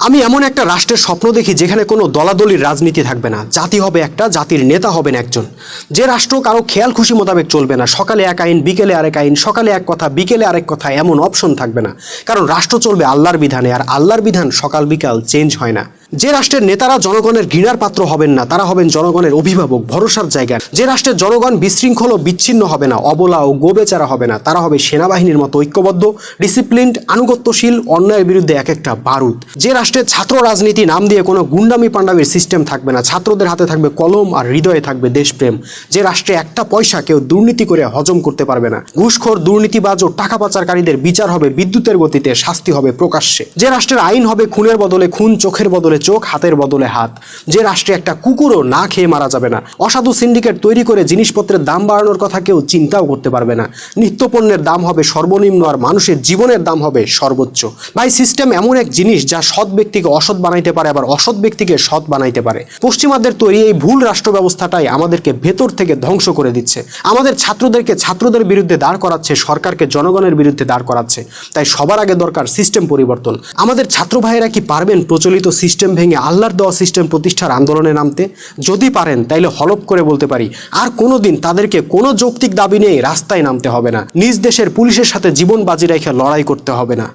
আমি এমন একটা রাষ্ট্রের স্বপ্ন দেখি যেখানে কোনো দলাদলির রাজনীতি থাকবে না, জাতি হবে একটা, জাতির নেতা হবেন একজন। যে রাষ্ট্র কারো খেয়াল খুশি মোতাবেক চলবে না, সকালে এক আইন বিকেলে আরেক আইন, সকালে এক কথা বিকেলে আরেক কথা, এমন অপশন থাকবে না। কারণ রাষ্ট্র চলবে আল্লাহর বিধানে, আর আল্লাহর বিধান সকাল বিকাল চেঞ্জ হয় না। যে রাষ্ট্রের নেতারা জনগণের ঘৃণার পাত্র হবেন না, তারা হবেন জনগণের অভিভাবক, ভরসার জায়গা। যে রাষ্ট্রের জনগণ বিশৃঙ্খল ও বিচ্ছিন্ন হবে না, অবলা ও গোবেচারা হবে না, তারা হবে সেনাবাহিনীর মতো ঐক্যবদ্ধ, ডিসিপ্লিনড, আনুগত্যশীল, অন্যায়ের বিরুদ্ধে এক একটা বারুদ। যে রাষ্ট্রের ছাত্র রাজনীতি নাম দিয়ে কোনো গুন্ডামি পান্ডামির সিস্টেম থাকবে না, ছাত্রদের হাতে থাকবে কলম আর হৃদয়ে থাকবে দেশপ্রেম। যে রাষ্ট্রে একটা পয়সা কেউ দুর্নীতি করে হজম করতে পারবে না, ঘুষখোর, দুর্নীতিবাজ ও টাকা পাচারকারীদের বিচার হবে বিদ্যুতের গতিতে, শাস্তি হবে প্রকাশ্যে। যে রাষ্ট্রের আইন হবে খুনের বদলে খুন, চোখের বদলে চোখ, হাতের বদলে হাত। যে রাষ্ট্রে একটা কুকুরও না খেয়ে মারা যাবে না, অসাধু সিন্ডিকেট তৈরি করে জিনিসপত্রের দাম বাড়ানোর কথা কেউ চিন্তাও করতে পারবে না, নিত্যপণ্যের দাম হবে সর্বনিম্ন আর মানুষের জীবনের দাম হবে সর্বোচ্চ। ভাই, সিস্টেম এমন এক জিনিস যা সৎ ব্যক্তিকে অসৎ বানাইতে পারে, আবার অসৎ ব্যক্তিকে সৎ বানাইতে পারে। পশ্চিমাদের তৈরি এই ভুল রাষ্ট্র ব্যবস্থাটাই আমাদেরকে ভেতর থেকে ধ্বংস করে দিচ্ছে। আমাদের ছাত্রদেরকে ছাত্রদের বিরুদ্ধে দাঁড় করাচ্ছে, সরকারকে জনগণের বিরুদ্ধে দাঁড় করাচ্ছে। তাই সবার আগে দরকার সিস্টেম পরিবর্তন। আমাদের ছাত্র ভাইয়েরা কি পারবেন প্রচলিত সিস্টেম ভেঙে আল্লাহর দেওয়া সিস্টেম প্রতিষ্ঠার আন্দোলনে নামতে? যদি পারেন তাইলে হলফ করে বলতে পারি, আর কোনোদিন তাদেরকে কোনো যৌক্তিক দাবি নিয়ে রাস্তায় নামতে হবে না, নিজ দেশের পুলিশের সাথে জীবন বাজি রেখে লড়াই করতে হবে না।